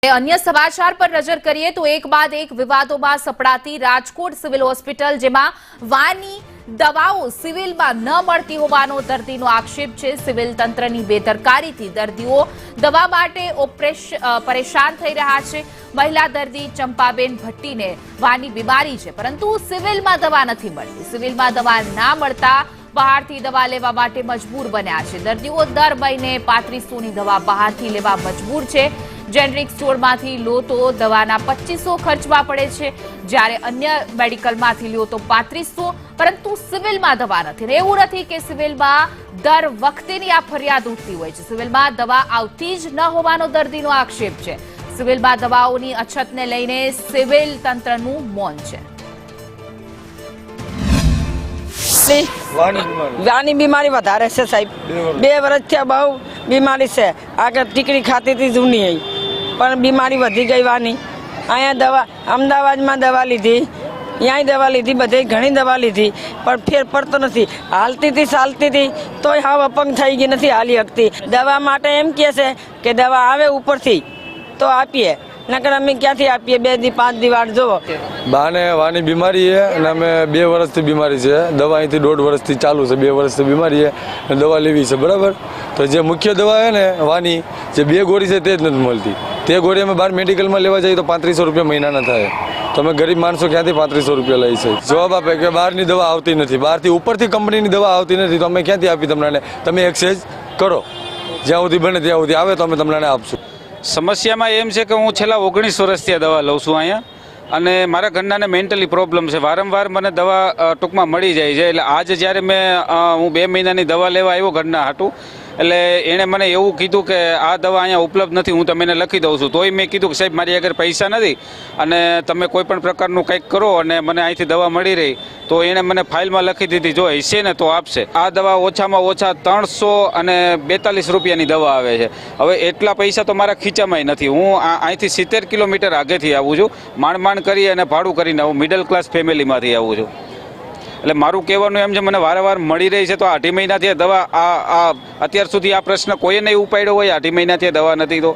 अन्य समाचार पर नजर करिए तो एक बाद एक विवादों में सपड़ाती राजकोट सिविल होस्पिटल जेमां वानी दवाओं सिविल में न मळती होवानो दर्दीनो आक्षेप छे। सिविल तंत्रनी बेदरकारीथी दर्दीओ दवा माटे परेशान थई रह्या छे। महिला दर्दी चंपाबेन भट्टीने वानी बीमारी छे परंतु सिविल में दवा नथी मळती। सिविल में दवा ना मळता बहारथी दवा लेवा माटे मजबूर बन्या छे। दर्दीओ दर महीने 3500 नी दवा बहारथी लेवा मजबूर छे। जेनरिक स्टोर मांथी लो तो दवाना 2500 खर्चवा पड़े छे, ज्यारे अन्य मेडिकल मांथी लो तो 3500, परंतु सिविल में दवा नथी। एवुं नथी के सिविल में दर वखतेनी आ फरियाद उठती होय छे। सिविल में दवा आवती ज न होवानो दर्दीनो आक्षेप छे। सिविल में दवाओनी अछतने लईने सिविल तंत्रनुं मौन छे। वानी बीमारी वधारे छे साहेब, 2 वर्ष थया बहु बीमारी छे। आगे टीकड़ी खाती थी जूनी है पर बीमारी वधी गई वानी। अँ दवा अमदावाद में दवा लीधी, यहाँ दवा लीधी, बधे घणी दवा लीधी पर फेर पड़तो नहीं। हालती थी चालती थी तो हाव अपंग थई गई, नहीं हाली शकती। दवा माटे एम कहे छे के दवा आवे ऊपर थी तो आपीए, नकर अमे क्यांथी आपीए? 2 दी 5 दी वाट जोवो। बाने वानी बीमारी है અને અમે 2 વર્ષથી બીમારી છે। દવા અહીંથી 1.5 વર્ષથી ચાલુ છે। 2 વર્ષથી બીમારી છે અને દવા લેવી છે, બરાબર। તો જે મુખ્ય દવા છે ને વાની જે 2 ગોળી છે તે જ નથી મળતી। તે ગોળી અમે બહાર મેડિકલમાં લેવા જઈએ તો 3500 રૂપિયા મહિનાના થાય। તો અમે ગરીબ માણસો ક્યાંથી 3500 રૂપિયા લઈ છે? જવાબ આપે કે બહારની દવા આવતી નથી, બહારથી ઉપરથી કંપનીની દવા આવતી નથી, તો અમે ક્યાંથી આપી તમને? તમે એક્સચેન્જ કરો, જ્યાં સુધી બને ત્યાં સુધી આવે તો અમે તમને આપશું। समस्या में एम है कि हूँ छेल्ला 19 वर्षथी दवा लઉં છું अँ અને મારા ઘરનાને મેન્ટલી પ્રોબ્લેમ છે। વારંવાર મને દવા ટૂંકમાં મળી જાય છે। એટલે આજ જ્યારે હું 2 મહિનાની દવા લેવા આવ્યો ઘરના હાટું, એટલે એણે મને એવું કીધું કે આ દવા અહીંયા ઉપલબ્ધ નથી, હું તમને લખી દઉં છું। તોય મેં કીધું કે સાહેબ મારી આગળ પૈસા નથી અને તમે કોઈ પણ પ્રકારનું કંઈક કરો અને મને અહીંથી દવા મળી રહી, તો એણે મને ફાઇલમાં લખી દીધી, જો હશે ને તો આપશે। આ દવા ઓછામાં ઓછા 342 રૂપિયાની દવા આવે છે। હવે એટલા પૈસા તો મારા ખીચામાં નથી। હું અહીંથી 70 કિલોમીટર આગેથી આવું છું, માંડ કરી અને ભાડું કરીને આવું, મિડલ ક્લાસ ફેમિલીમાંથી આવું છું। એટલે મારું કહેવાનું એમ છે મને વારંવાર મળી રહી છે, તો 8 મહિનાથી દવા અત્યાર સુધી આ પ્રશ્ન કોઈએ નહીં ઉપાડ્યો હોય। 8 મહિનાથી દવા નથી તો